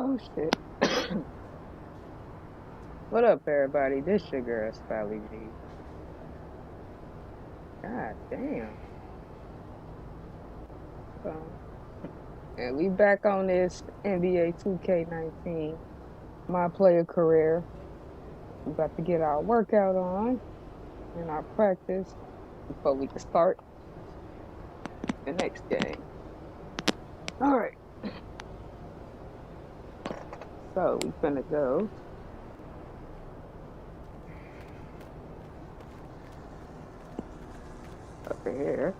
Oh shit. What up, everybody? This your girl, Spally G. God damn. And we back on this NBA 2K19, my player career. We about to get our workout on and our practice before we can start the next game. All right. So we finna go. Over here.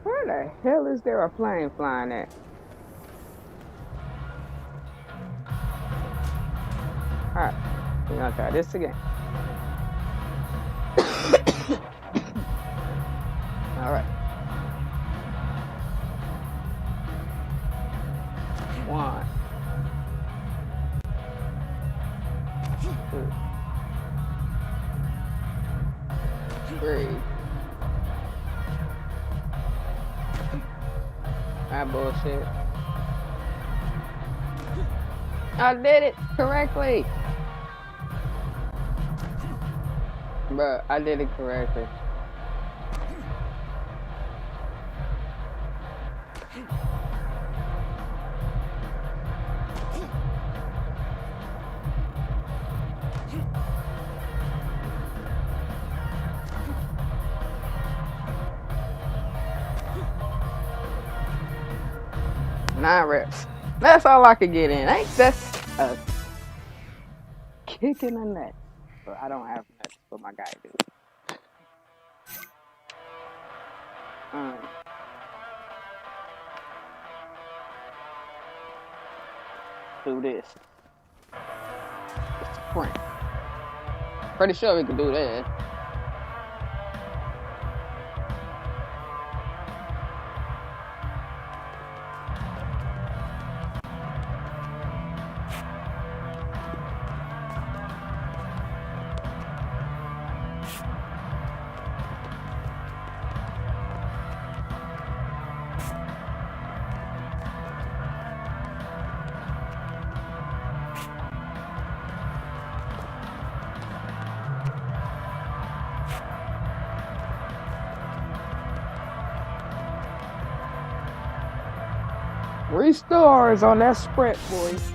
Where the hell is there a plane flying at? Alright, we're gonna try this again. Alright. 1, 2, 3. That bullshit. I did it correctly. Bruh, I did it correctly. Nine reps. That's all I could get in. Ain't that a kick in the neck? But I don't have nuts, but my guy do. Do this. It's a sprint. Pretty sure we can do that. Three stars on that sprint, boys.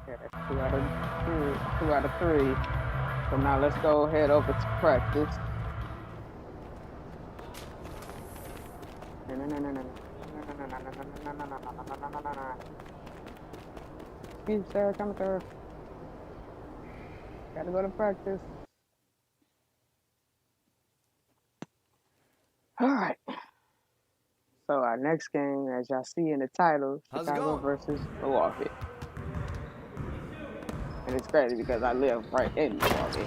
Yeah, that's 2 out of 3. So now let's go head over to practice. Excuse me, sir, come through. Gotta go to practice. All right. So our next game, as y'all see in the title, Chicago versus Milwaukee. And it's crazy because I live right in Milwaukee.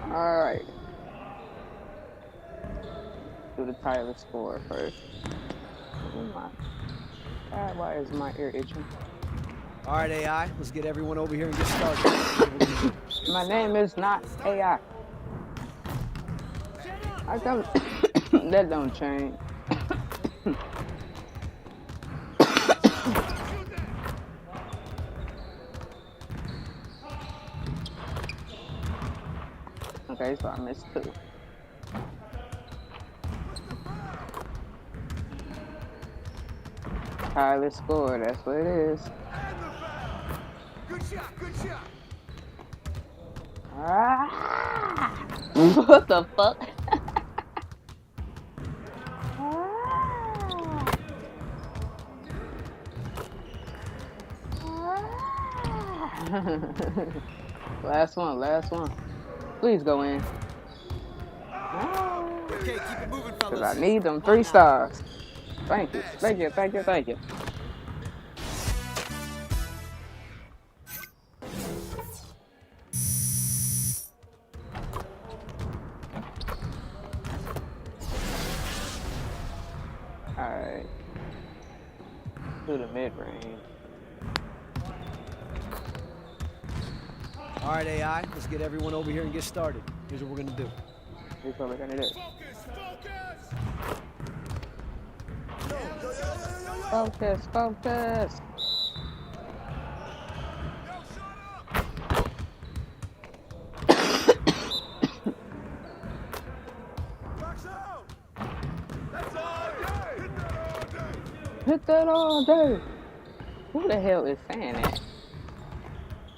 All right. Do the title score first. Oh my God, why is my ear itching? All right, AI, let's get everyone over here and get started. My name is not AI. How come that don't change? Okay, so I missed 2. Tyler scored, that's what it is. Good shot, good shot. Ah! What the fuck? Last one. Please go in. Okay, keep it moving, fellas. Because I need them 3 stars. Thank you. Alright. To the mid-range. All right, AI, let's get everyone over here and get started. Here's what we're gonna do. Here's what we're gonna do. Focus, focus. Hit that all day. Who the hell is saying that?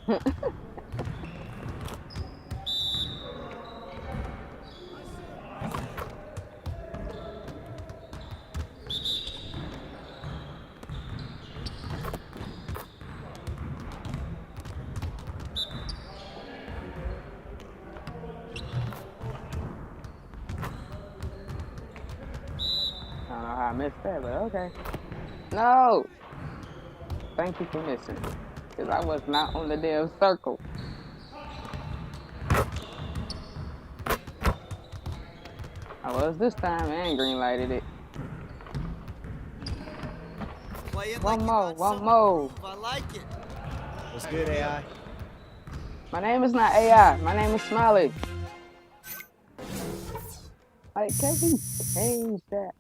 I don't know how I missed that, but okay. No! Thank you for missing. Because I was not on the damn circle. I was this time and green lighted it. One more. I like it. What's good, AI? My name is not AI. My name is Smiley. Like, can he change that?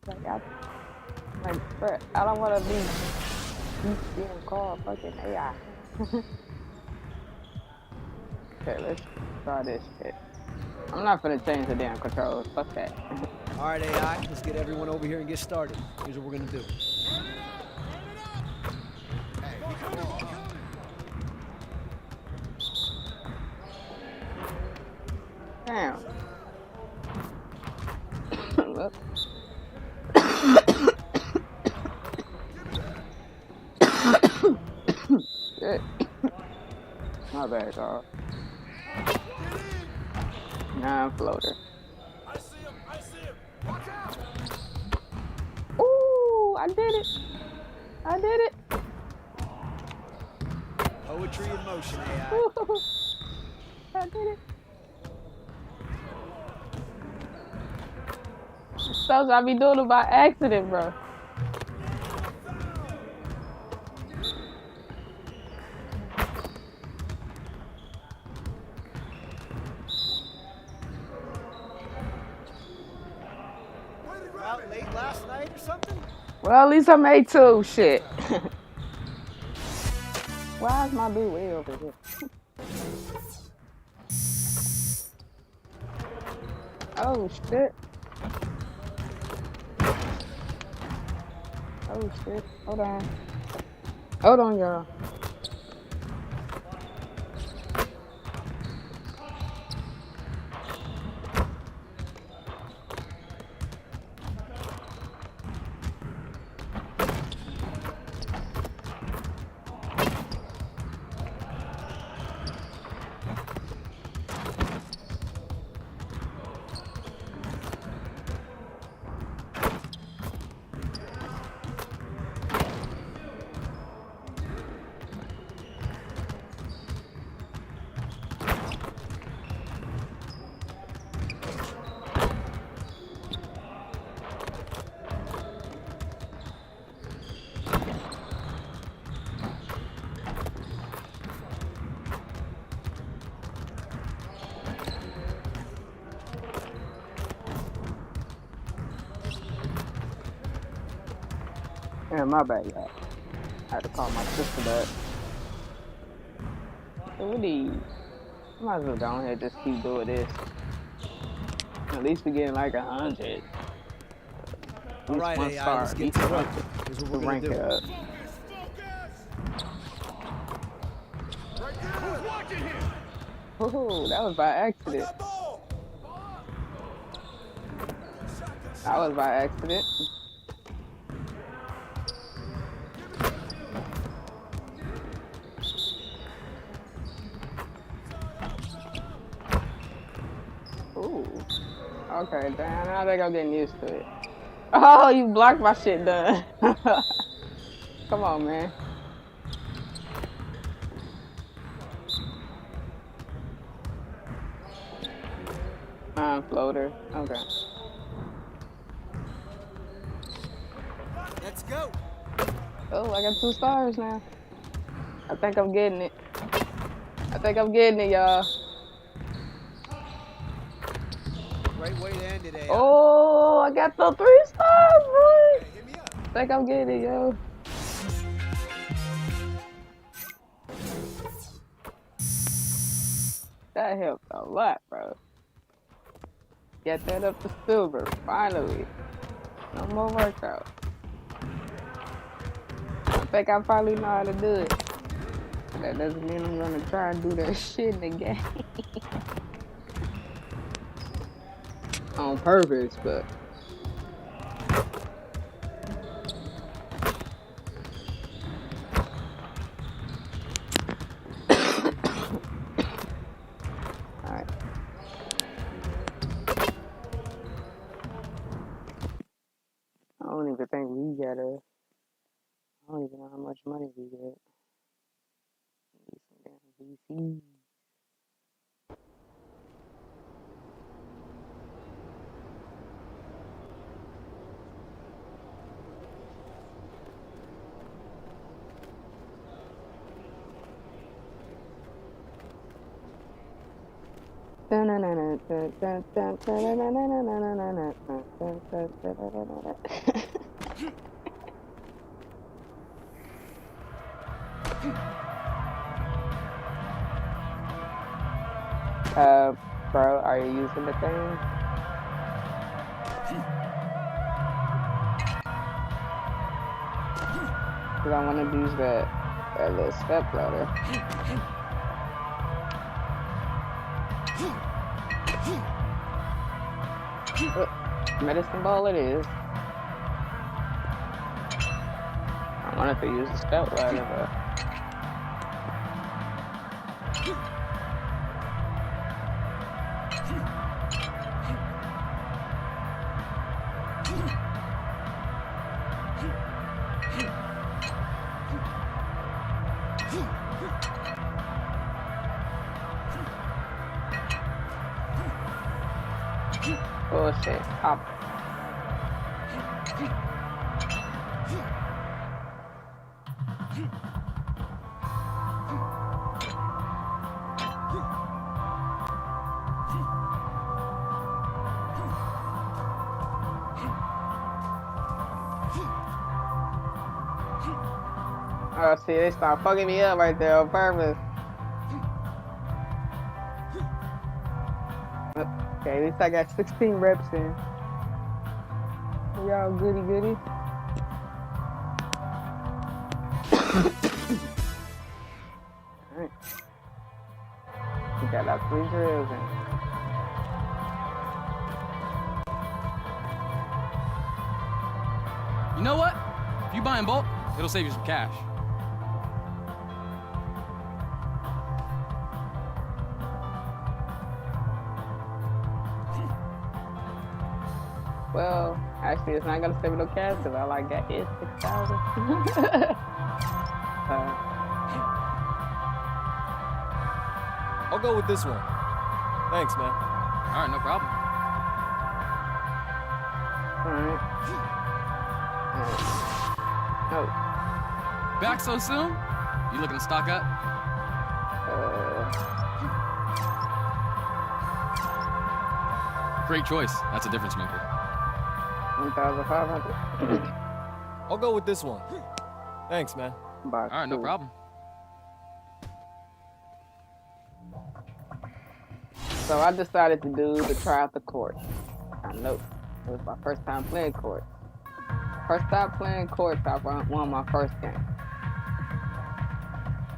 Bro, I don't want to be being called fucking AI. Okay, let's try this shit. I'm not gonna change the damn controls. Fuck that. All right, AI, let's get everyone over here and get started. Here's what we're gonna do. Damn. Look. Shit. My bad, dog. Nah, I'm floater. I see him. Watch out. Ooh, I did it. I did it. Poetry in motion, AI. Ooh, I did it. Stuff I be doing it by accident, bro. Out late last night or something? Well, at least I made two. Shit. Why is my bee way over here? Oh shit. Oh shit. Hold on. Hold on, y'all. Yeah, my bad, y'all. I had to call my sister back. So what do you? Might as well go ahead and just keep doing this. At least we getting like 100. All right, AI, let's get to work. Here's what we're gonna do. Up. Ooh, that was by accident. That was by accident. Ooh. Okay, damn, now I think I'm getting used to it. Oh, you blocked my shit done. Come on, man. Floater. Okay. Let's go. Oh, I got 2 stars now. I think I'm getting it. I think I'm getting it, y'all. Great way to end it, AI. Oh, I got the 3 stars, boy. Hey, hit me up. Think I'm getting it, yo. That helped a lot, bro. Get that up to silver, finally. No more workout. I think I finally know how to do it. That doesn't mean I'm gonna try and do that shit in the game. On purpose, but alright. I don't even think we got a. I don't even know how much money we get. Need some damn VC. Bro, are you using the thing? Cause I want to use that little step ladder. Medicine ball it is. I wanted to use the step ladder, but bullshit. Pop. Oh, see, they start fucking me up right there on purpose. Okay, at least I got 16 reps in. Y'all goody goody. Alright. We got our 3 drills in. You know what? If you buy in bulk, it'll save you some cash. Well, actually, it's not gonna save me no cash because all I got is 6,000. I'll go with this one. Thanks, man. All right, no problem. Alright. Oh. Back so soon? You looking to stock up? Great choice. That's a difference maker. 1,500. I'll go with this one. Thanks, man. All right, no problem. So I decided to try out the court. I know it was my first time playing court. First time playing courts, I won my first game.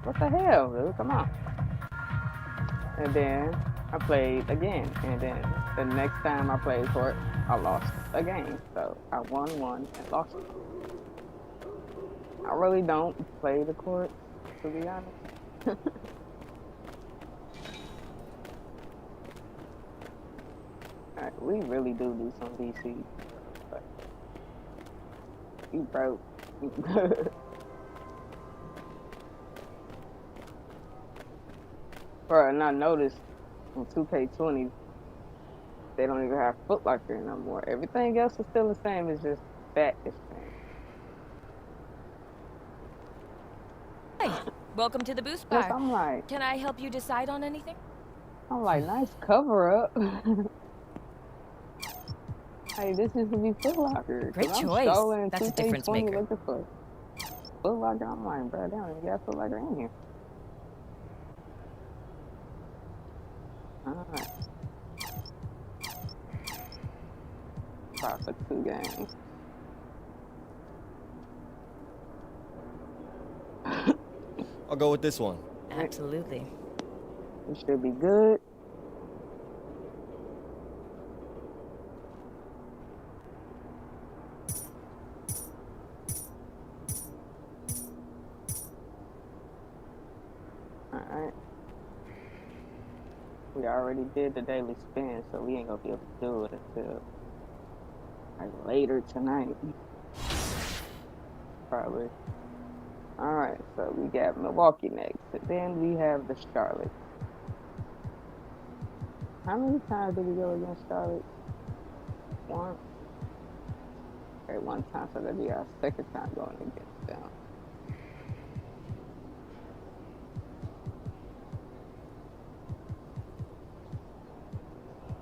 What the hell, dude? Come on. And then I played again. And then the next time I played court, I lost a game. So I won one and lost one. I really don't play the court, to be honest. Alright, we really do some VC. But you broke. Bro, and I noticed in 2K20, they don't even have Foot Locker no more. Everything else is still the same. It's just that is changed. Welcome to the Boost Look, Bar. I'm like, Can I help you decide on anything? nice cover up. Hey, this used to be Foot Locker. Great Cause I'm choice. strolling That's a 2K20 difference maker. looking for Foot Locker. I'm like, bro, they don't even got Foot Locker in here. Alright. Try for 2 games. I'll go with this one. Absolutely. We should be good. Alright. We already did the daily spin, so we ain't gonna be able to do it until like later tonight. Probably. Alright, so we got Milwaukee next. And then we have the Charlotte. How many times did we go against Charlotte? One. Okay, 1 time, so that'll be our 2nd time going against them.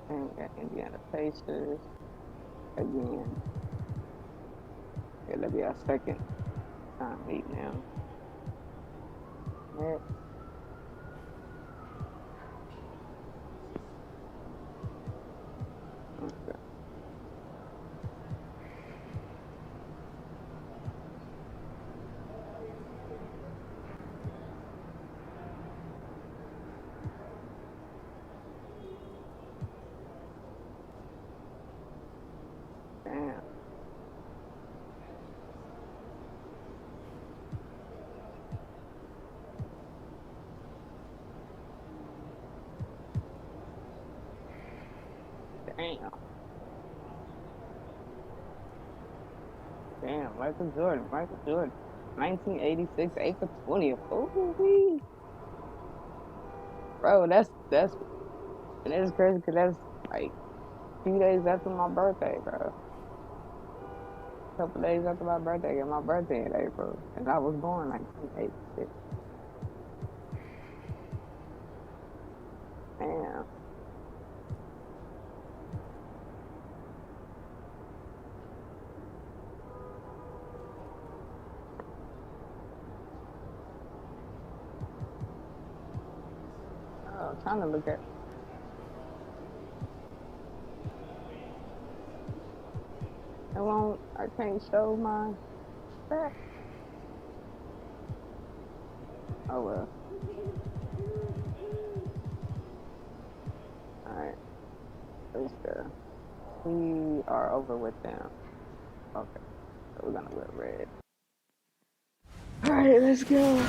And we got Indiana Pacers again. Yeah, that'll be our 2nd time meeting them. Next. Okay. Damn. Damn. Damn, Michael Jordan. 1986, 8 for 20. Ooh-wee. Bro, and it's crazy because that's like a few days after my birthday, bro. A couple days after my birthday, and my birthday in April. And I was born 1986. Damn. Oh, I'm trying to look at. I can't show my stats. Oh well. Alright. Let's go. We are over with them. Okay. So we're gonna wear red. Alright, let's go.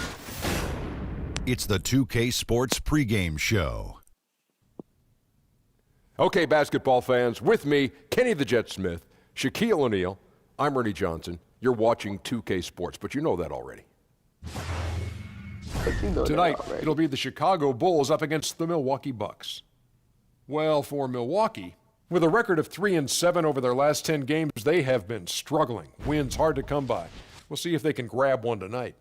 It's the 2K Sports pregame show. Okay, basketball fans, with me, Kenny the Jet Smith, Shaquille O'Neal, I'm Ernie Johnson. You're watching 2K Sports, but you know that already. Tonight, it'll be the Chicago Bulls up against the Milwaukee Bucks. Well, for Milwaukee, with a record of 3-7 over their last 10 games, they have been struggling. Wins hard to come by. We'll see if they can grab one tonight.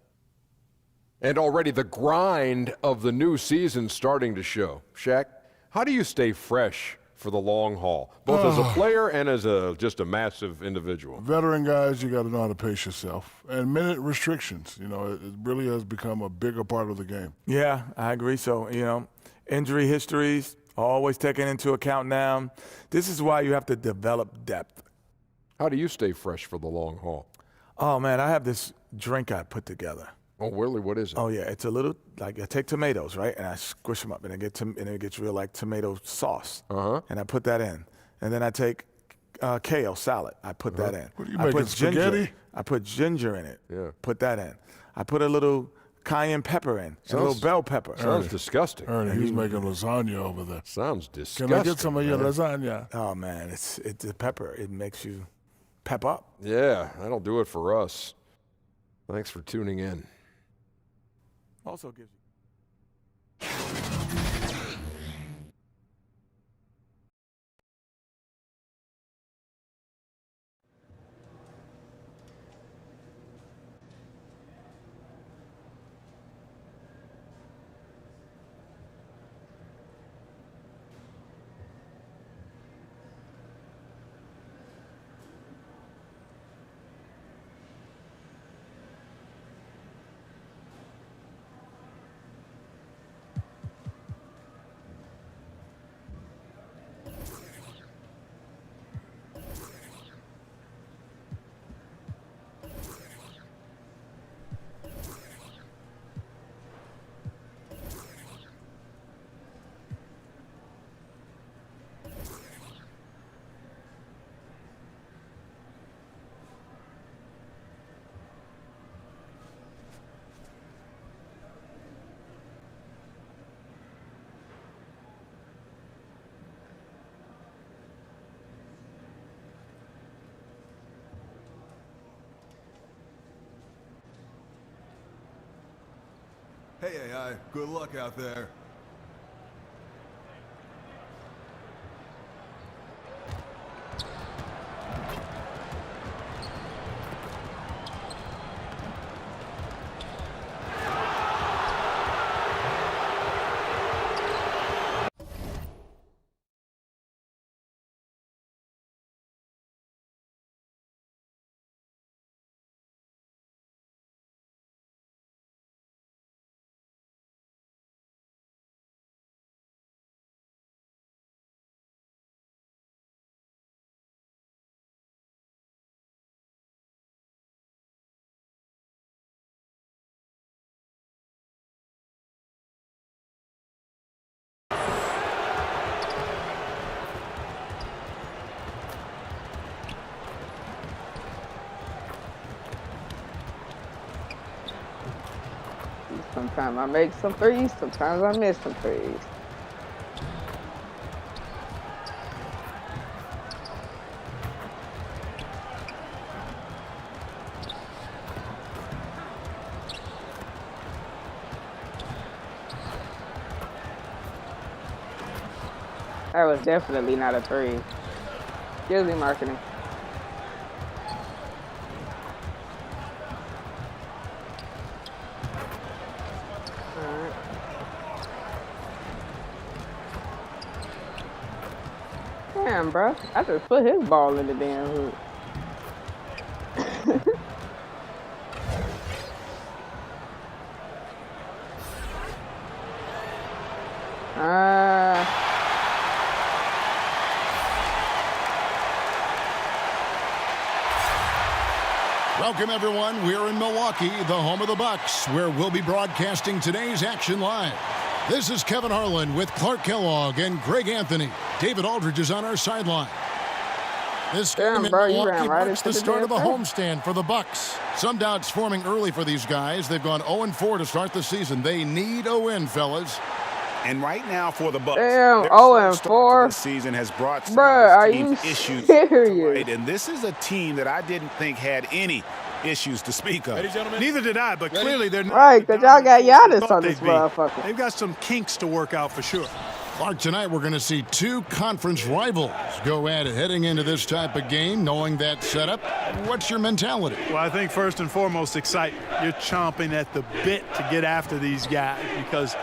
And already the grind of the new season starting to show. Shaq, how do you stay fresh for the long haul, both as a player and as just a massive individual? Veteran guys, you got to know how to pace yourself. And minute restrictions, it really has become a bigger part of the game. Yeah, I agree. So, injury histories always taken into account now. This is why you have to develop depth. How do you stay fresh for the long haul? Oh, man, I have this drink I put together. Oh, really? What is it? Oh, yeah. It's a little, like, I take tomatoes, right? And I squish them up, and it gets real like tomato sauce. Uh-huh. And I put that in. And then I take kale salad. I put that in. What are you I making, put ginger. spaghetti? I put ginger in it. Yeah. Put that in. I put a little cayenne pepper in, and a little bell pepper. Sounds disgusting. Ernie, he's making lasagna over there. Sounds disgusting. Can I get some of your lasagna? Oh, man, it's the pepper. It makes you pep up. Yeah, that'll do it for us. Thanks for tuning in. Also gives you. Hey, AI, good luck out there. Sometimes I make some threes, sometimes I miss some threes. That was definitely not a three. Excuse me, marketing. Damn, bro. I just put his ball in the damn hoop. Welcome, everyone. We're in Milwaukee, the home of the Bucks, where we'll be broadcasting today's action live. This is Kevin Harlan with Clark Kellogg and Greg Anthony. David Aldridge is on our sideline. This game in Milwaukee marks the start of a homestand for the Bucks. Some doubts forming early for these guys. They've gone 0-4 to start the season. They need a win, fellas. And right now for the Bucks, damn, 0-4 this season has brought some of this team's issues. Right? And this is a team that I didn't think had any issues to speak of. Neither did I, but clearly they're not. Right, because y'all got Giannis on this motherfucker. They've got some kinks to work out for sure. Clark, tonight we're going to see two conference rivals go at it heading into this type of game, knowing that setup. What's your mentality? Well, I think first and foremost, excitement. You're chomping at the bit to get after these guys because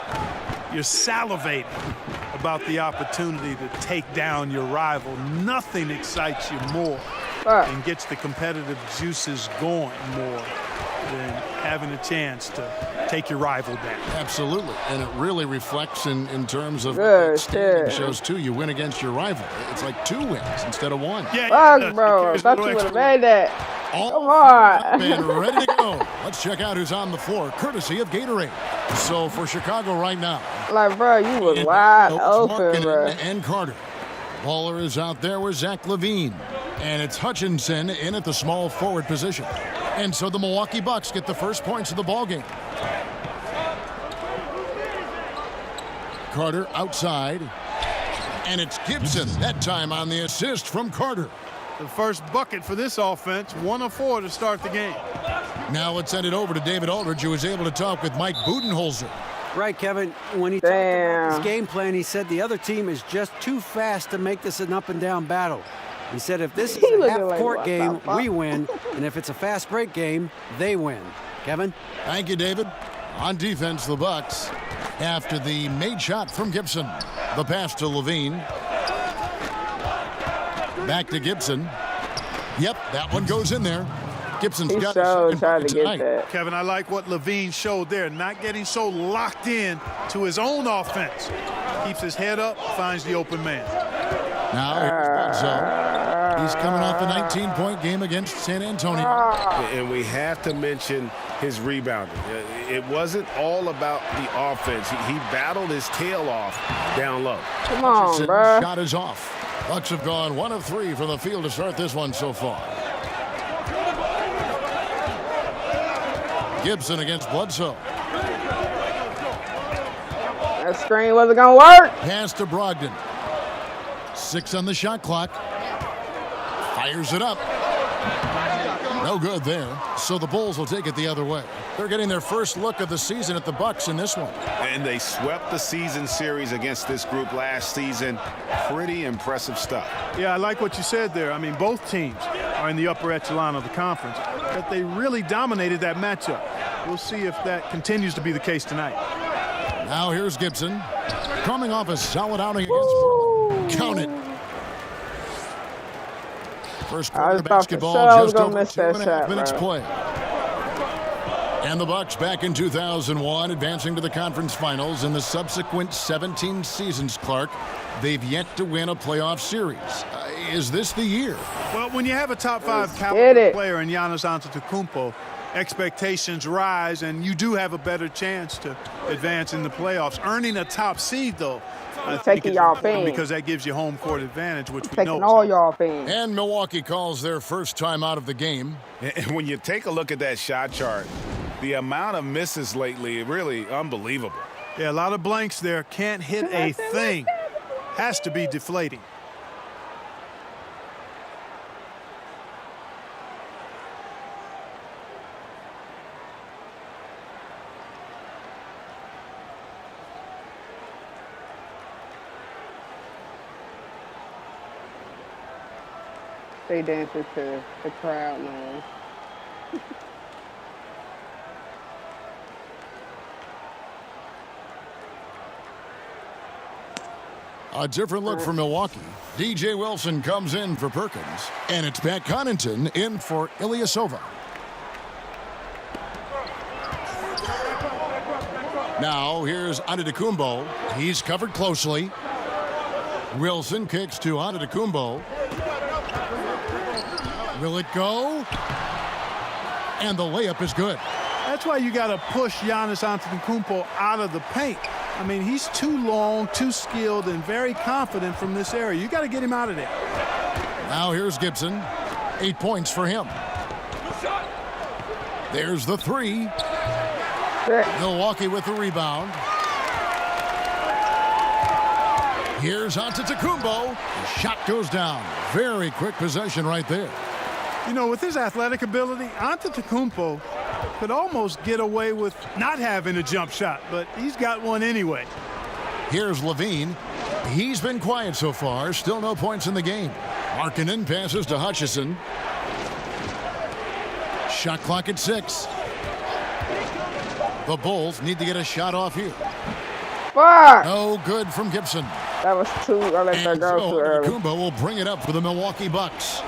you're salivating about the opportunity to take down your rival. Nothing excites you more and gets the competitive juices going more than having a chance to take your rival down. Absolutely. And it really reflects in terms of standing shows, too. You win against your rival. It's like 2 wins instead of 1. Fuck, bro. I thought you would have made that. Come on. And ready to go. Let's check out who's on the floor, courtesy of Gatorade. So for Chicago right now. Like, bro, you was wide open, bro. And Carter. Waller is out there with Zach LaVine. And it's Hutchinson in at the small forward position. And so the Milwaukee Bucks get the first points of the ballgame. Carter outside. And it's Gibson, that time on the assist from Carter. The first bucket for this offense, 1 of 4 to start the game. Now let's send it over to David Aldridge, who was able to talk with Mike Budenholzer. Right, Kevin. When he talked about his game plan, he said the other team is just too fast to make this an up-and-down battle. He said if this is a half-court game, we win, and if it's a fast-break game, they win. Kevin? Thank you, David. On defense, the Bucks, after the made shot from Gibson. The pass to LaVine. Back to Gibson. Yep, that one goes in there. Gibson's got so trying to get that. Kevin, I like what LaVine showed there, not getting so locked in to his own offense. Keeps his head up, finds the open man. Now here's Bledsoe. He's coming off a 19-point game against San Antonio. And we have to mention his rebounding. It wasn't all about the offense. He battled his tail off down low. Come on, bro. Shot is off. Bucks have gone 1 of 3 from the field to start this one so far. Gibson against Bledsoe. That screen wasn't going to work. Pass to Brogdon. 6 on the shot clock. Fires it up. No good there. So the Bulls will take it the other way. They're getting their first look of the season at the Bucks in this one. And they swept the season series against this group last season. Pretty impressive stuff. Yeah, I like what you said there. I mean, both teams are in the upper echelon of the conference, but they really dominated that matchup. We'll see if that continues to be the case tonight. Now here's Gibson, coming off a solid outing against Portland. Count it. First quarter basketball, just over 2.5 minutes play. And the Bucks back in 2001, advancing to the conference finals. In the subsequent 17 seasons, Clark, they've yet to win a playoff series. Is this the year? Well, when you have a top 5 caliber player in Giannis Antetokounmpo, expectations rise, and you do have a better chance to advance in the playoffs. Earning a top seed, though, taking y'all fans, because that gives you home court advantage, which we taking know. all y'all fans. And Milwaukee calls their first time out of the game. And when you take a look at that shot chart, the amount of misses lately, really unbelievable. Yeah, a lot of blanks there. Can't hit a thing. Has to be deflating. They dancing to the crowd noise. A different look for Milwaukee. DJ Wilson comes in for Perkins, and it's Pat Connaughton in for Ilyasova. Now here's Antetokounmpo. He's covered closely. Wilson kicks to Antetokounmpo. Will it go? And the layup is good. That's why you got to push Giannis Antetokounmpo out of the paint. I mean, he's too long, too skilled, and very confident from this area. You got to get him out of there. Now here's Gibson. 8 points for him. There's the three. Milwaukee with the rebound. Here's Antetokounmpo. Shot goes down. Very quick possession right there. You know, with his athletic ability, Antetokounmpo could almost get away with not having a jump shot, but he's got one anyway. Here's Levine. He's been quiet so far. Still no points in the game. Markkanen passes to Hutchison. Shot clock at 6. The Bulls need to get a shot off here. Fuck! No good from Gibson. That was too, I let that go too early. Kumbo will bring it up for the Milwaukee Bucks.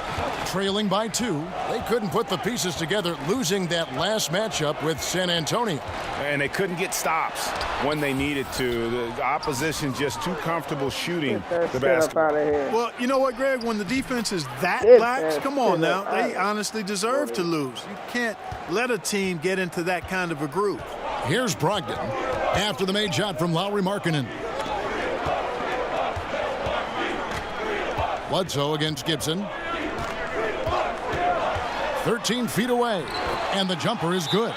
Trailing by 2. They couldn't put the pieces together, losing that last matchup with San Antonio. And they couldn't get stops when they needed to. The opposition just too comfortable shooting the basketball. Well, you know what, Greg? When the defense is that lax, come on now. They honestly deserve to lose. You can't let a team get into that kind of a groove. Here's Brogdon after the made shot from Lauri Markkanen. Bledsoe against Gibson. 13 feet away, and the jumper is good.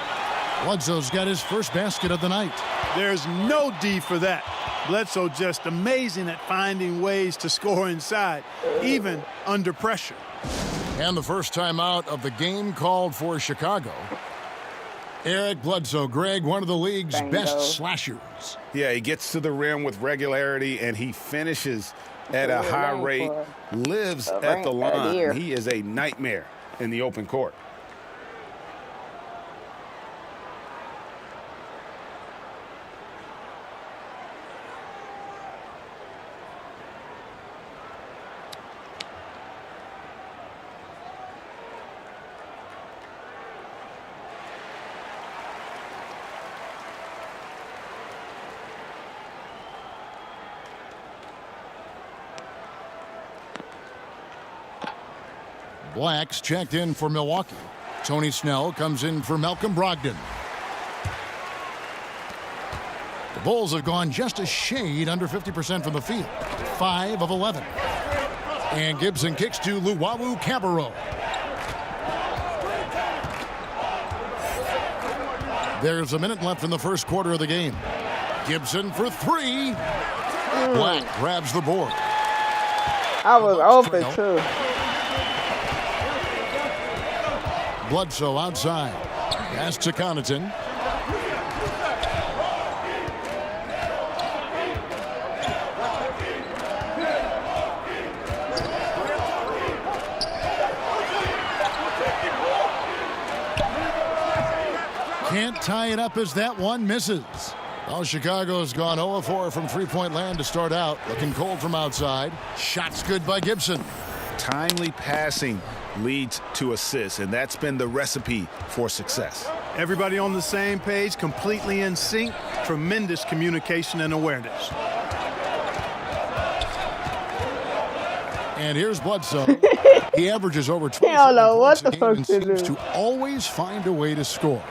Bledsoe's got his first basket of the night. There's no D for that. Bledsoe just amazing at finding ways to score inside, even under pressure. And the first time out of the game called for Chicago. Eric Bledsoe, Greg, one of the league's best slashers. Yeah, he gets to the rim with regularity, and he finishes at a high rate, lives at the line. He is a nightmare in the open court. Blacks checked in for Milwaukee. Tony Snell comes in for Malcolm Brogdon. The Bulls have gone just a shade under 50% from the field. 5 of 11. And Gibson kicks to Luwawu Cabarrot. There's a minute left in the first quarter of the game. Gibson for 3. Black grabs the board. I was open too. Bledsoe outside. Pass to Connaughton. Can't tie it up as that one misses. Well, Chicago's gone 0-4 from three-point land to start out. Looking cold from outside. Shots good by Gibson. Timely passing leads to assists, and that's been the recipe for success. Everybody on the same page, completely in sync. Tremendous communication and awareness. And here's Bledsoe. He averages over 20 I don't know what points a the game fuck and this seems is. to always find a way to score.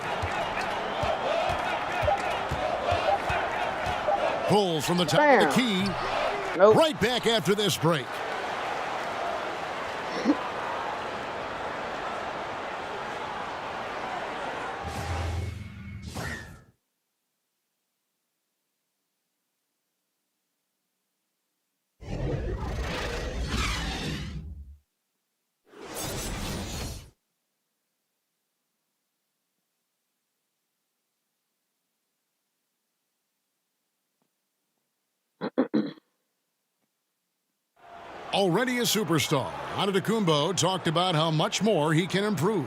Pulls from the top of the key. Nope. Right back after this break. Already a superstar, Antetokounmpo talked about how much more he can improve.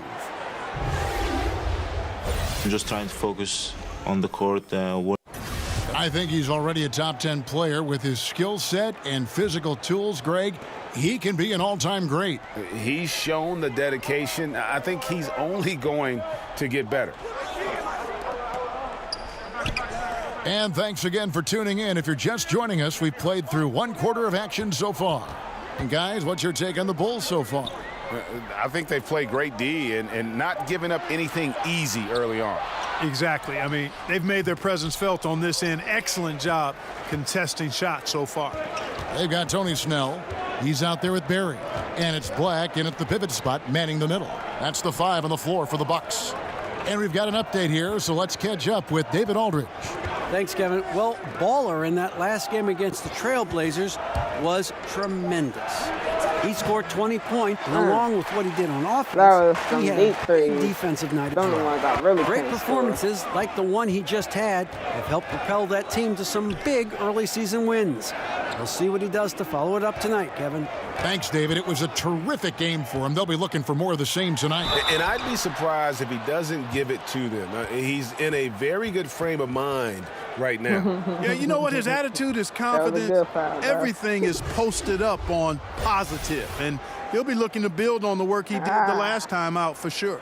I'm just trying to focus on the court. I think he's already a top 10 player with his skill set and physical tools, Greg. He can be an all-time great. He's shown the dedication. I think he's only going to get better. And thanks again for tuning in. If you're just joining us, we've played through one quarter of action so far. And guys, what's your take on the Bulls so far? I think they've played great D and not given up anything easy early on. Exactly. I mean, they've made their presence felt on this end. Excellent job contesting shots so far. They've got Tony Snell. He's out there with Barry. And it's Black in at the pivot spot, manning the middle. That's the 5 on the floor for the Bucks. And we've got an update here, so let's catch up with David Aldridge. Thanks, Kevin. Well, Baller in that last game against the Trailblazers was tremendous. He scored 20 points, and along with what he did on offense, he had a big defensive night as well. Great performances like the one he just had have helped propel that team to some big early season wins. We'll see what he does to follow it up tonight, Kevin. Thanks, David. It was a terrific game for him. They'll be looking for more of the same tonight. And I'd be surprised if he doesn't give it to them. He's in a very good frame of mind right now. Yeah, you know what? His attitude is confidence. Everything is posted up on positive, and he'll be looking to build on the work he did the last time out for sure.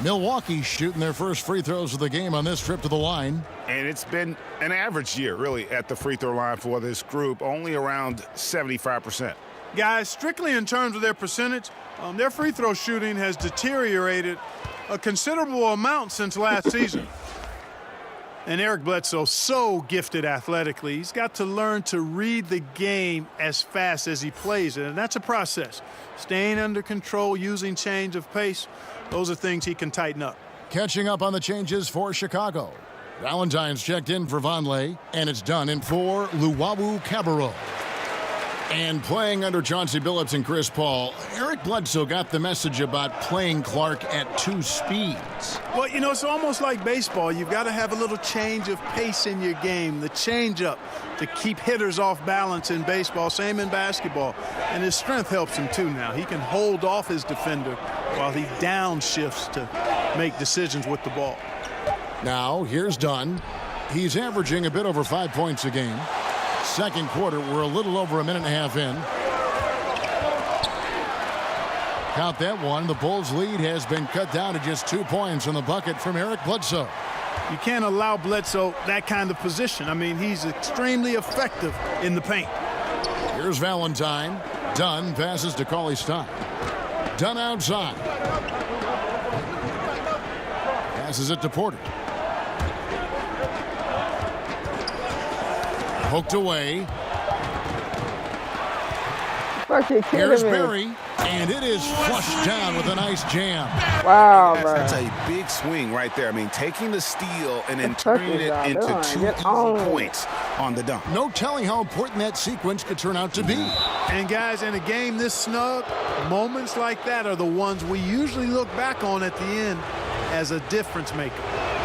Milwaukee shooting their first free throws of the game on this trip to the line. And it's been an average year, really, at the free throw line for this group, only around 75%. Guys, strictly in terms of their percentage, their free throw shooting has deteriorated a considerable amount since last season. And Eric Bledsoe, so gifted athletically, he's got to learn to read the game as fast as he plays it, and that's a process. Staying under control, using change of pace, those are things he can tighten up. Catching up on the changes for Chicago. Valentine's checked in for Vonleh, and it's done in for Luwawu Cabarrot. And playing under Chauncey Billups and Chris Paul, Eric Bledsoe got the message about playing Clark at 2 speeds. Well, you know, it's almost like baseball. You've got to have a little change of pace in your game, the change-up to keep hitters off balance in baseball, same in basketball. And his strength helps him, too, now. He can hold off his defender while he downshifts to make decisions with the ball. Now, here's Dunn. He's averaging a bit over 5 points a game. Second quarter, we're a little over a minute and a half in. Count that one. The Bulls' lead has been cut down to just 2 points on the bucket from Eric Bledsoe. You can't allow Bledsoe that kind of position. I mean, he's extremely effective in the paint. Here's Valentine. Dunn passes to Cauley Stein. Dunn outside. Passes it to Porter. Poked away. Here's Barry, and it is flushed down with a nice jam. Wow, bro. That's a big swing right there. I mean, taking the steal and then turning it into 2 easy points. on the dunk. No telling how important that sequence could turn out to be. And guys, in a game this snug, moments like that are the ones we usually look back on at the end as a difference maker.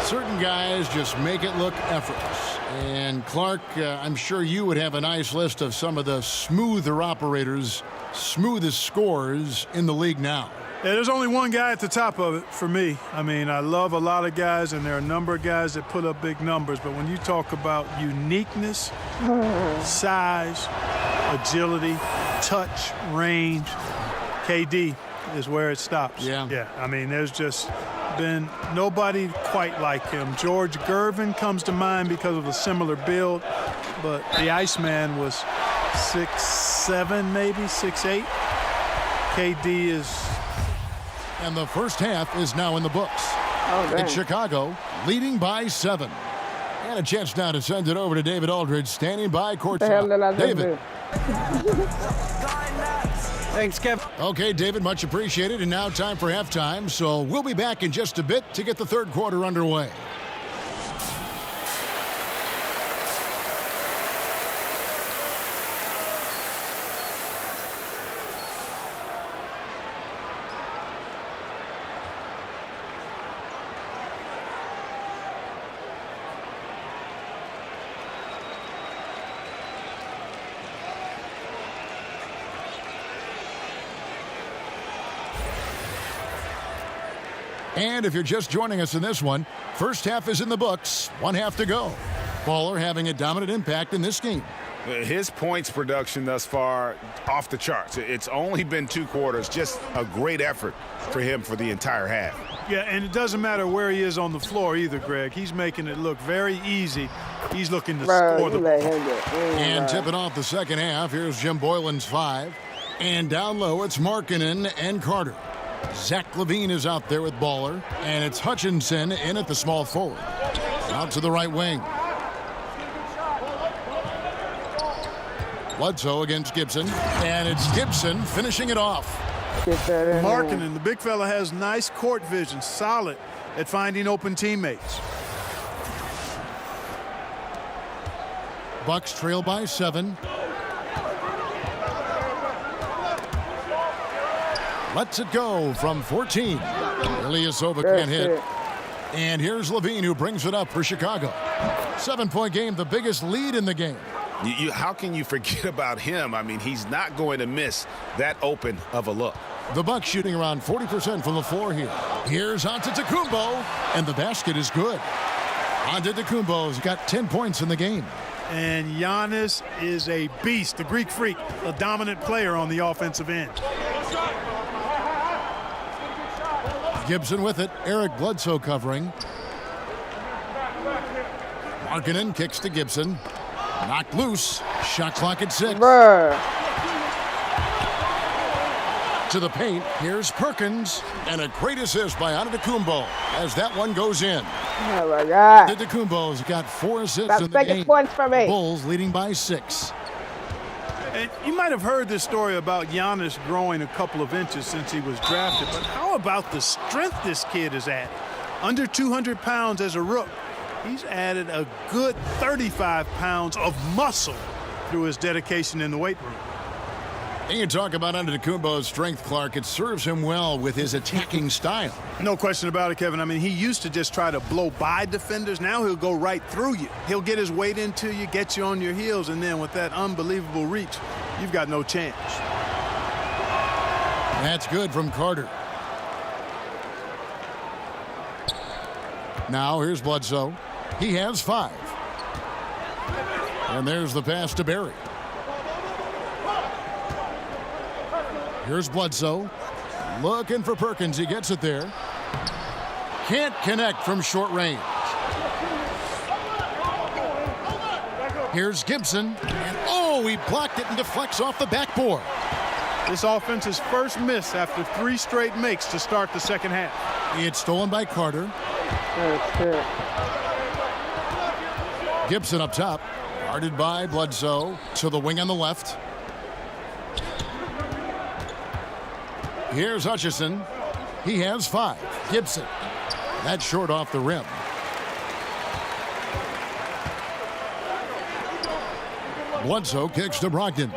Certain guys just make it look effortless. And Clark, I'm sure you would have a nice list of some of the smoother operators, smoothest scorers in the league now. Yeah, there's only one guy at the top of it for me. I mean, I love a lot of guys, and there are a number of guys that put up big numbers. But when you talk about uniqueness, size, agility, touch, range, KD is where it stops. Yeah, I mean, there's just been nobody quite like him. George Gervin comes to mind because of a similar build, but the Iceman was 6'7", maybe 6'8". KD is... And the first half is now in the books. It's Chicago leading by 7. And a chance now to send it over to David Aldridge, standing by courtside. David. Thanks, Kevin. Okay, David, much appreciated. And now time for halftime. So we'll be back in just a bit to get the third quarter underway. And if you're just joining us in this one, first half is in the books, 1 half to go. Baller having a dominant impact in this game. His points production thus far off the charts. It's only been 2 quarters, just a great effort for him for the entire half. Yeah, and it doesn't matter where he is on the floor either, Greg. He's making it look very easy. He's looking to score the ball. And tipping off the second half, here's Jim Boylan's 5. And down low, it's Markkanen and Carter. Zach LaVine is out there with Baller, and it's Hutchinson in at the small forward. Out to the right wing. Bledsoe against Gibson, and it's Gibson finishing it off. Markkanen, the big fella, has nice court vision, solid at finding open teammates. Bucks trail by 7. Lets it go from 14. Ilyasova can't hit. And here's LaVine, who brings it up for Chicago. 7-point game, the biggest lead in the game. How can you forget about him? I mean, he's not going to miss that open of a look. The Bucks shooting around 40% from the floor here. Here's Antetokounmpo, and the basket is good. Antetokounmpo's got 10 points in the game. And Giannis is a beast, the Greek freak, a dominant player on the offensive end. Gibson with it. Eric Bledsoe covering. Markkanen kicks to Gibson. Knocked loose. Shot clock at 6. To the paint. Here's Perkins. And a great assist by Antetokounmpo as that one goes in. Oh, my God. Antetokounmpo's got 4 assists That's in the game. points for me. Bulls leading by 6. And you might have heard this story about Giannis growing a couple of inches since he was drafted, but how about the strength this kid has added? Under 200 pounds as a rook. He's added a good 35 pounds of muscle through his dedication in the weight room. And you talk about Antetokounmpo's strength, Clark. It serves him well with his attacking style. No question about it, Kevin. I mean, he used to just try to blow by defenders. Now he'll go right through you. He'll get his weight into you, get you on your heels, and then with that unbelievable reach, you've got no chance. That's good from Carter. Now here's Bledsoe. He has 5. And there's the pass to Barry. Here's Bledsoe. Looking for Perkins. He gets it there. Can't connect from short range. Here's Gibson. And oh, he blocked it and deflects off the backboard. This offense's first miss after 3 straight makes to start the second half. It's stolen by Carter. Gibson up top. Guarded by Bledsoe. To the wing on the left. Here's Hutchison. He has 5. Gibson. That's short off the rim. Bledsoe kicks to Brogdon.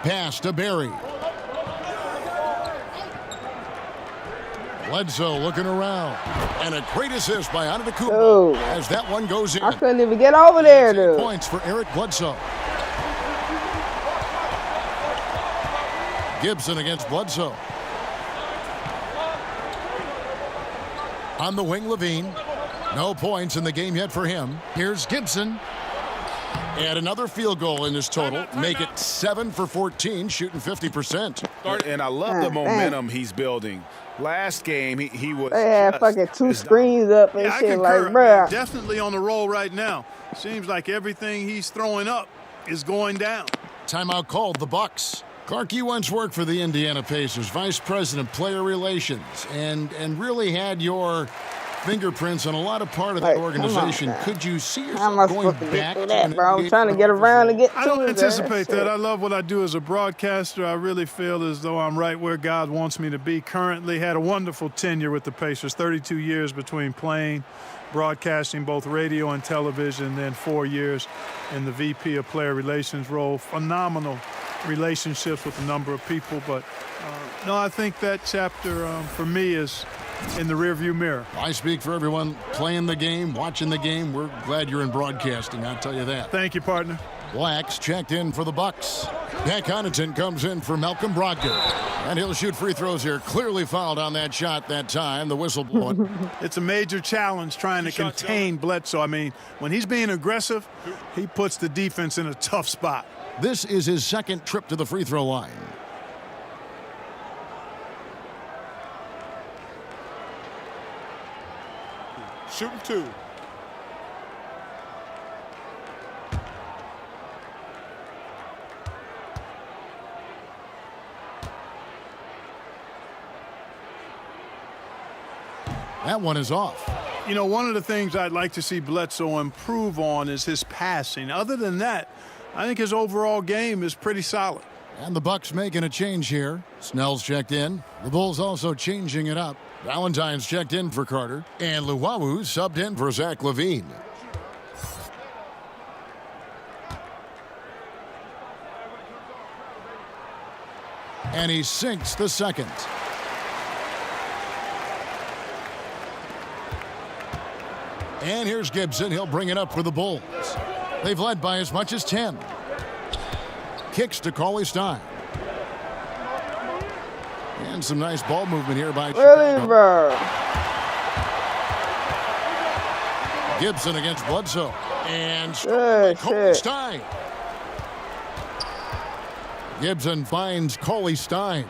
Pass to Barry. Bledsoe looking around. And a great assist by Antetokounmpo as that one goes in. I couldn't even get over there, dude. Points for Eric Bledsoe. Gibson against Bledsoe. On the wing, Levine. No points in the game yet for him. Here's Gibson. And another field goal in his total. Make it 7 for 14, shooting 50%. And I love the momentum he's building. Last game, he was. They had fucking 2 screens up and shit, like, bruh. Definitely on the roll right now. Seems like everything he's throwing up is going down. Timeout called, the Bucks. Clark, you once worked for the Indiana Pacers, Vice President, Player Relations, and really had your fingerprints on a lot of part of that organization. Could you see yourself going back to that, bro? I'm trying to get around to get to it. I don't anticipate that. I love what I do as a broadcaster. I really feel as though I'm right where God wants me to be. Currently had a wonderful tenure with the Pacers, 32 years between playing, broadcasting both radio and television, then 4 years in the VP of Player Relations role. Phenomenal relationships with a number of people, but no, I think that chapter for me is in the rearview mirror. I speak for everyone playing the game, watching the game. We're glad you're in broadcasting, I'll tell you that. Thank you, partner. Black's checked in for the Bucks. Pat Connaughton comes in for Malcolm Brogdon. And he'll shoot free throws here. Clearly fouled on that shot that time. The whistle blowing. It's a major challenge trying to contain Bledsoe. I mean, when he's being aggressive, he puts the defense in a tough spot. This is his second trip to the free throw line. Shooting 2. That one is off. You know, one of the things I'd like to see Bledsoe improve on is his passing. Other than that, I think his overall game is pretty solid. And the Bucks making a change here. Snell's checked in. The Bulls also changing it up. Valentine's checked in for Carter. And Luwawu subbed in for Zach LaVine. And he sinks the second. And here's Gibson. He'll bring it up for the Bulls. They've led by as much as 10. Kicks to Cauley-Stein. And some nice ball movement here by Chicago. Bro? Gibson against Bledsoe. And Cauley-Stein. Gibson finds Cauley-Stein.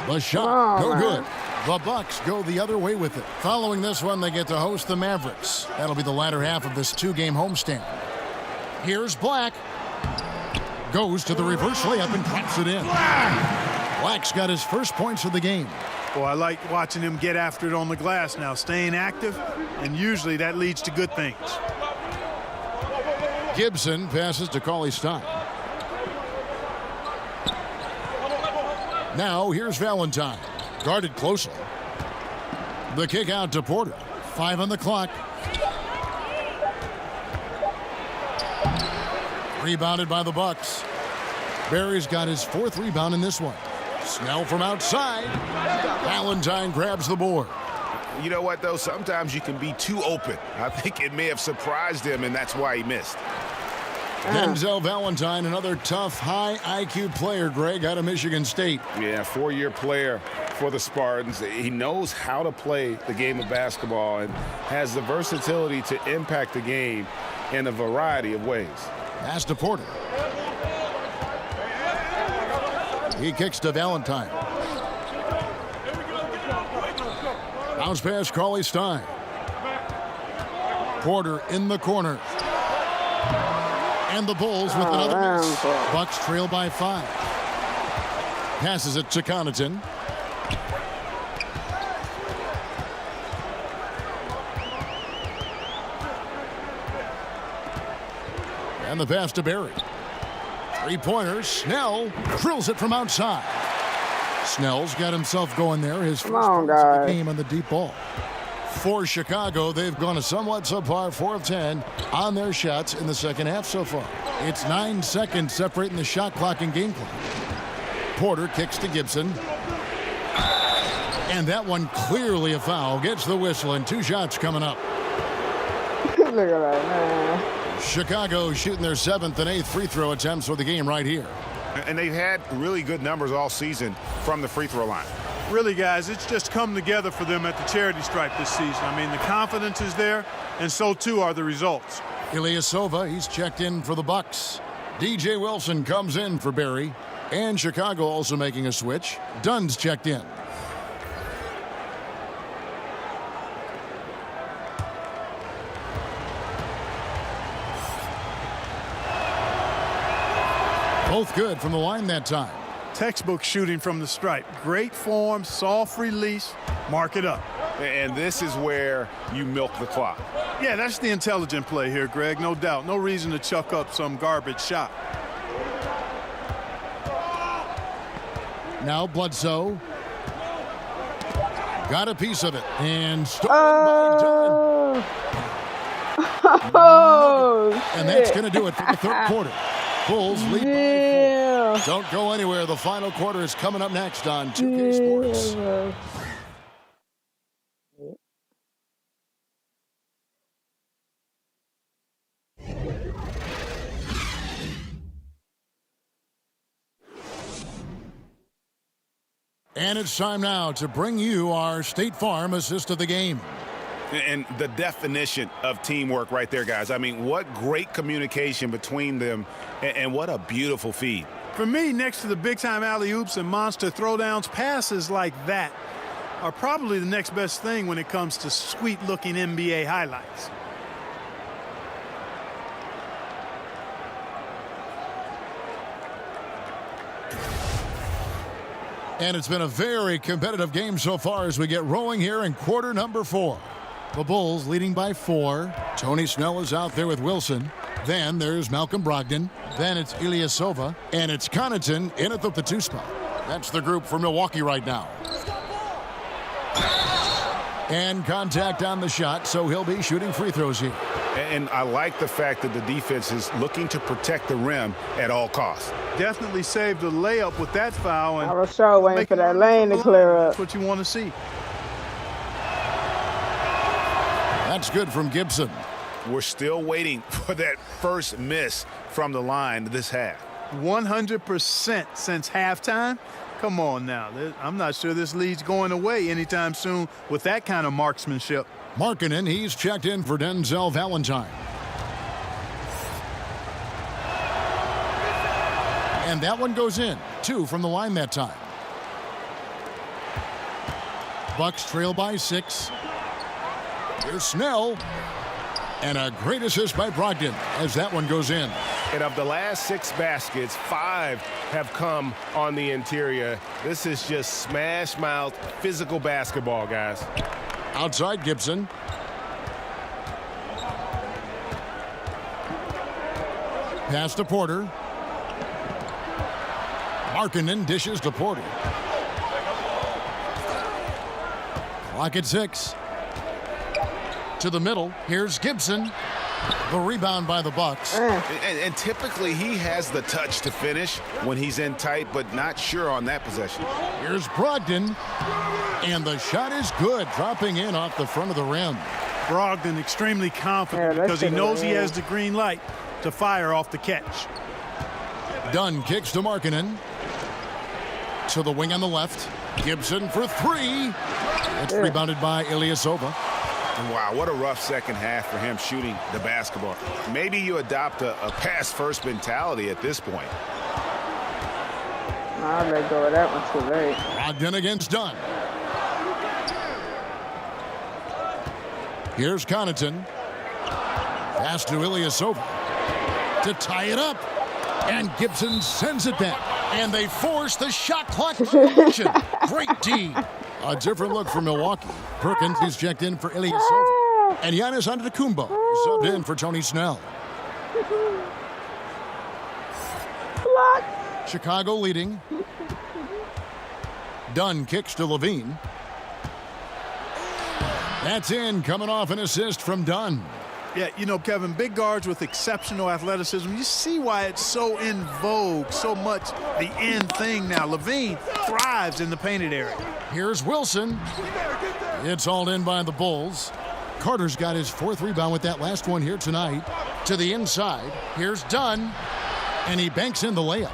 The shot, no good. The Bucks go the other way with it. Following this one, they get to host the Mavericks. That'll be the latter half of this 2-game homestand. Here's Black. Goes to the reverse layup and drops it in. Black's got his first points of the game. Well, I like watching him get after it on the glass now, staying active, and usually that leads to good things. Gibson passes to Cauley-Stein. Now here's Valentine. Guarded closely. The kick out to Porter. 5 on the clock. Rebounded by the Bucks. Barry's got his 4th rebound in this one. Snell from outside. Valentine grabs the board. You know what, though? Sometimes you can be too open. I think it may have surprised him, and that's why he missed. Denzel Valentine, another tough, high IQ player, Greg, out of Michigan State. Yeah, 4-year player for the Spartans. He knows how to play the game of basketball and has the versatility to impact the game in a variety of ways. Pass to Porter. He kicks to Valentine. Bounce pass, Cauley-Stein. Porter in the corner. And the Bulls with another miss. Bucks trail by 5. Passes it to Connaughton. And the pass to Barry. 3-pointers. Snell drills it from outside. Snell's got himself going there. His first points of the game on the deep ball. For Chicago, they've gone a somewhat subpar 4 of 10 on their shots in the second half so far. It's 9 seconds separating the shot clock and game clock. Porter kicks to Gibson. And that one clearly a foul. Gets the whistle and 2 shots coming up. Look at that, man. Chicago shooting their 7th and 8th free throw attempts for the game right here. And they've had really good numbers all season from the free throw line. Really, guys, it's just come together for them at the charity stripe this season. I mean, the confidence is there, and so too are the results. Ilyasova, he's checked in for the Bucks. DJ Wilson comes in for Barry. And Chicago also making a switch. Dunn's checked in. Both good from the line that time. Textbook shooting from the stripe. Great form, soft release, mark it up. And this is where you milk the clock. Yeah, that's the intelligent play here, Greg, no doubt. No reason to chuck up some garbage shot. Now Bledsoe. Got a piece of it. And stolen by Dunn. Oh, and that's going to do it for the third quarter. Bulls lead by 4. Don't go anywhere. The final quarter is coming up next on 2K Sports. And it's time now to bring you our State Farm assist of the game. And the definition of teamwork right there, guys. I mean, what great communication between them, and what a beautiful feed. For me, next to the big-time alley-oops and monster throwdowns, passes like that are probably the next best thing when it comes to sweet-looking NBA highlights. And it's been a very competitive game so far as we get rolling here in quarter number 4. The Bulls leading by 4. Tony Snell is out there with Wilson. Then there's Malcolm Brogdon. Then it's Ilyasova. And it's Connaughton in at the 2 spot. That's the group for Milwaukee right now. And contact on the shot, so he'll be shooting free throws here. And I like the fact that the defense is looking to protect the rim at all costs. Definitely saved a layup with that foul. And I was sure waiting for that lane to clear up. That's what you want to see. That's good from Gibson. We're still waiting for that first miss from the line this half. 100% since halftime. Come on now. I'm not sure this lead's going away anytime soon with that kind of marksmanship. Markkanen, he's checked in for Denzel Valentine. And that one goes in. 2 from the line that time. Bucks trail by 6. Here's Snell. And a great assist by Brogdon as that one goes in. And of the last 6 baskets, 5 have come on the interior. This is just smash mouth physical basketball, guys. Outside Gibson. Pass to Porter. Markkanen dishes to Porter. Clock at 6. To the middle. Here's Gibson. The rebound by the Bucks. And typically he has the touch to finish when he's in tight, but not sure on that possession. Here's Brogdon. And the shot is good, dropping in off the front of the rim. Brogdon extremely confident because he knows he has the green light to fire off the catch. Dunn kicks to Markkanen. To the wing on the left. Gibson for 3. It's rebounded by Ilyasova. Wow, what a rough second half for him shooting the basketball. Maybe you adopt a pass-first mentality at this point. I'll let go of that one too late. Brogdon against Dunn. Here's Connaughton. Pass to Ilyasova to tie it up. And Gibson sends it back. And they force the shot clock violation. Great D. A different look for Milwaukee. Perkins is checked in for Ilyasova. And Giannis Antetokounmpo is subbed in for Tony Snell. Chicago leading. Dunn kicks to Levine. That's in, coming off an assist from Dunn. Yeah, you know, Kevin, big guards with exceptional athleticism, you see why it's so in vogue, so much the in thing now. Levine thrives in the painted area. Here's Wilson. It's hauled in by the Bulls. Carter's got his 4th rebound with that last one here tonight. To the inside, here's Dunn, and he banks in the layup.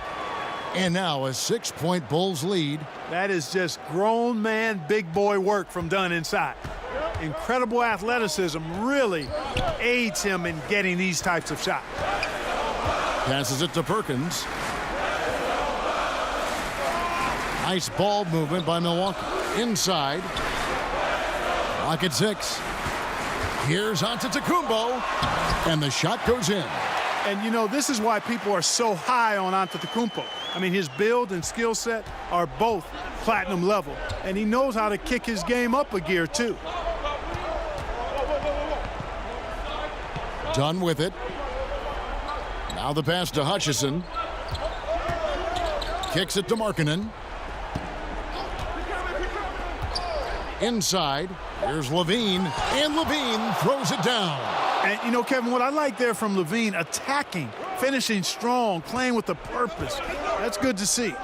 And now a 6-point Bulls lead. That is just grown man, big boy work from Dunn inside. Incredible athleticism really aids him in getting these types of shots. Passes it to Perkins. Nice ball movement by Milwaukee. Inside. Lock at 6. Here's Antetokounmpo, and the shot goes in. And, you know, this is why people are so high on Antetokounmpo. I mean, his build and skill set are both platinum level, and he knows how to kick his game up a gear, too. Done with it. Now the pass to Hutchison. Kicks it to Markkanen. Inside. Here's Levine, and Levine throws it down. And, you know, Kevin, what I like there from Levine, attacking, finishing strong, playing with a purpose. That's good to see.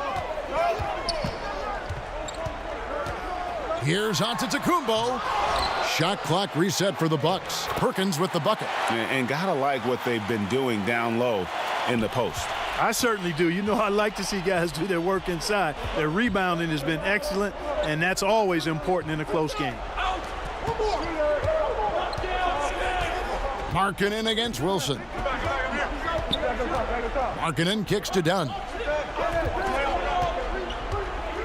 Here's Antetokounmpo. Shot clock reset for the Bucks. Perkins with the bucket. And gotta like what they've been doing down low in the post. I certainly do. You know, I like to see guys do their work inside. Their rebounding has been excellent, and that's always important in a close game. Markkanen against Wilson. Markkanen kicks to Dunn.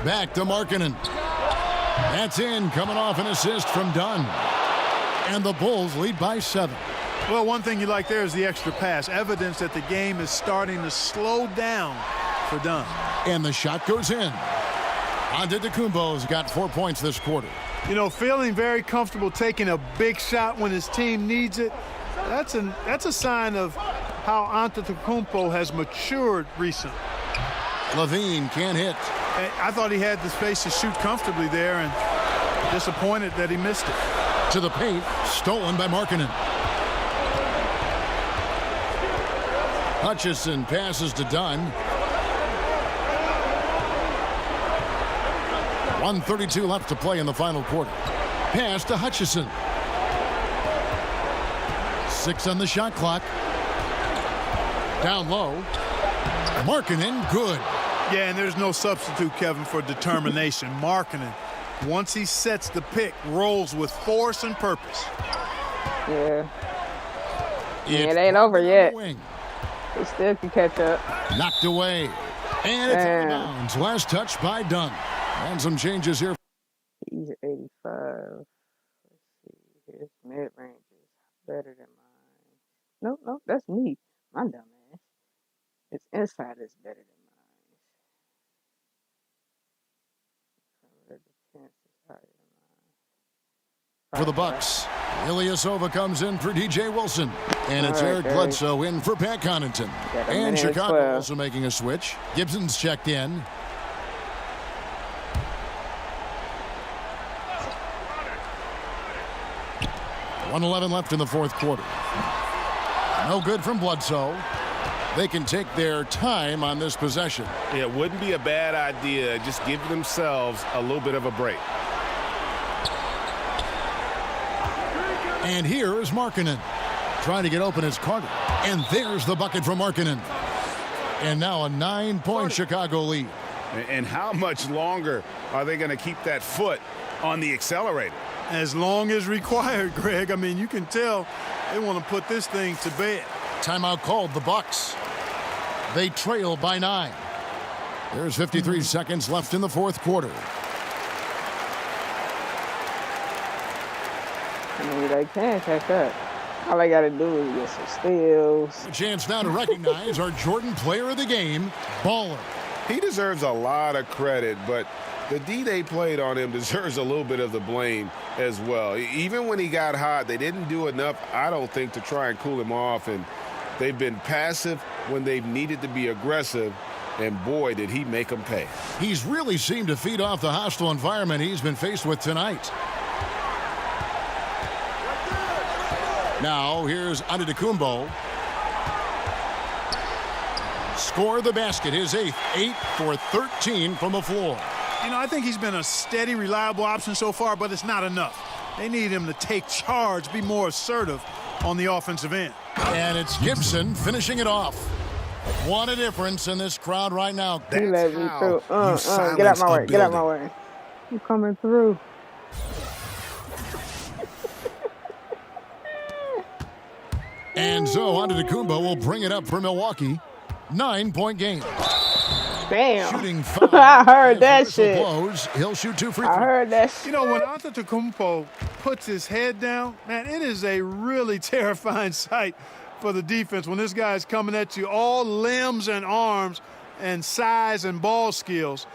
Back to Markkanen. That's in, coming off an assist from Dunn. And the Bulls lead by 7. Well, one thing you like there is the extra pass. Evidence that the game is starting to slow down for Dunn. And the shot goes in. Antetokounmpo's got 4 points this quarter. You know, feeling very comfortable taking a big shot when his team needs it. That's a sign of how Antetokounmpo has matured recently. Levine can't hit. I thought he had the space to shoot comfortably there, and disappointed that he missed it. To the paint, stolen by Markkanen. Hutchison passes to Dunn. 1:32 left to play in the final quarter. Pass to Hutchison. 6 on the shot clock. Down low. Markkanen, good. Yeah, and there's no substitute, Kevin, for determination. Markkanen, once he sets the pick, rolls with force and purpose. Yeah. It ain't over yet. He still can catch up. Knocked away. And it's out of bounds. Last touch by Dunn. And some changes here. He's 85. Let's see. His mid-range is better than mine. No, that's me. My dumb ass. His inside is better than mine. For the Bucks, Ilyasova comes in for DJ Wilson. And it's Eric Bledsoe in for Pat Connaughton. And Chicago also making a switch. Gibson's checked in. .111 left in the fourth quarter. No good from Bledsoe. They can take their time on this possession. It wouldn't be a bad idea. Just give themselves a little bit of a break. And here is Markkanen. Trying to get open is Carter. And there's the bucket from Markkanen. And now a 9-point Chicago lead. And how much longer are they going to keep that foot on the accelerator? As long as required, Greg. I mean, you can tell they want to put this thing to bed. Timeout called, the Bucks. They trail by 9. There's 53 seconds left in the fourth quarter. I mean, they can catch up. All they got to do is get some steals. A chance now to recognize our Jordan Player of the Game, Baller. He deserves a lot of credit, but the D they played on him deserves a little bit of the blame as well. Even when he got hot, they didn't do enough, I don't think, to try and cool him off. And they've been passive when they've needed to be aggressive. And boy, did he make them pay. He's really seemed to feed off the hostile environment he's been faced with tonight. Now here's Antetokounmpo. Score the basket, his 8th. 8 for 13 from the floor. You know, I think he's been a steady, reliable option so far, but it's not enough. They need him to take charge, be more assertive on the offensive end. And it's Gibson finishing it off. What a difference in this crowd right now. He let me through. Get out my way. Get out my way. I'm coming through. And so Antetokounmpo will bring it up for Milwaukee. 9-point game. Damn. Shooting 5. I heard that shit. Blows. He'll shoot 2 free throws. I heard that shit. You know, when Antetokounmpo puts his head down, man, it is a really terrifying sight for the defense when this guy's coming at you, all limbs and arms and size and ball skills.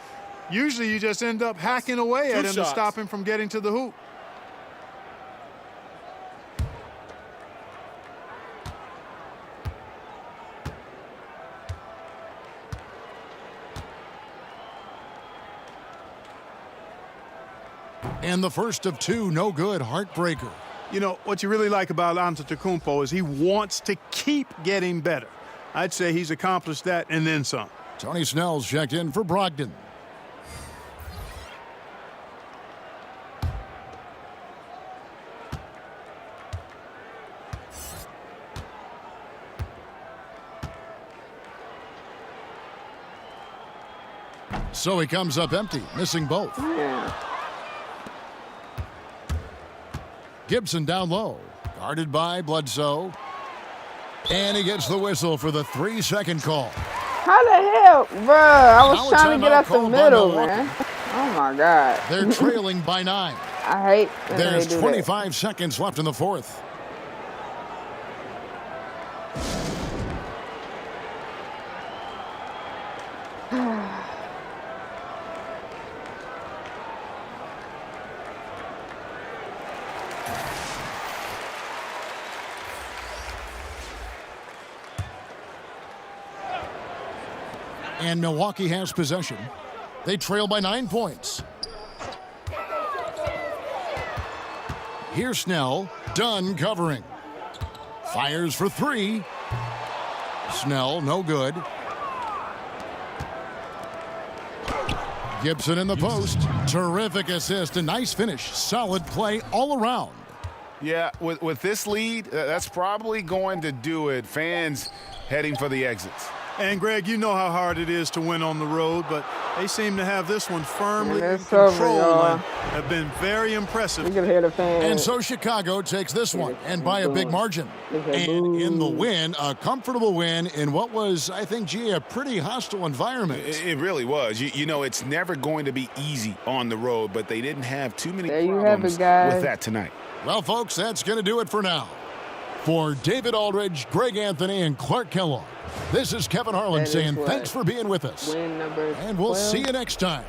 Usually you just end up hacking away at him to stop him from getting to the hoop. And the first of 2, no good, heartbreaker. You know, what you really like about Antetokounmpo is he wants to keep getting better. I'd say he's accomplished that and then some. Tony Snell's checked in for Brogdon. So he comes up empty, missing both. Yeah. Gibson down low, guarded by Bledsoe. And he gets the whistle for the 3-second call. How the hell, bruh? I was Now trying to get timeout up the called by middle, Milwaukee. man. Oh my God. They're trailing by 9. I hate when There's they do 25 seconds left in the 4th. And Milwaukee has possession. They trail by 9 points. Here's Snell, Dunn covering. Fires for 3. Snell, no good. Gibson in the post. Terrific assist, a nice finish. Solid play all around. Yeah, with this lead, that's probably going to do it. Fans heading for the exits. And, Greg, you know how hard it is to win on the road, but they seem to have this one firmly in over, control and have been very impressive. You can hear the fans. And so Chicago takes this one, and by a big margin. And in the win, a comfortable win in what was, I think, a pretty hostile environment. It really was. You know, it's never going to be easy on the road, but they didn't have too many there problems you have it, guys. with that tonight. Well, folks, that's going to do it for now. For David Aldridge, Greg Anthony, and Clark Kellogg, this is Kevin Harlan saying thanks for being with us. And we'll see you next time.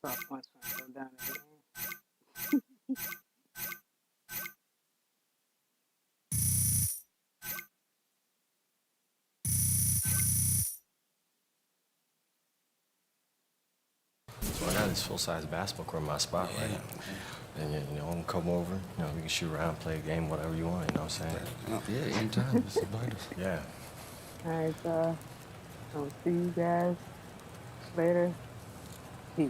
So I got this full-size basketball court in my spot, right? And, you know, I'm come over, you know, we can shoot around, play a game, whatever you want, you know what I'm saying? Yeah, anytime. It's invite us. Yeah. All right, I'll see you guys later. Peace.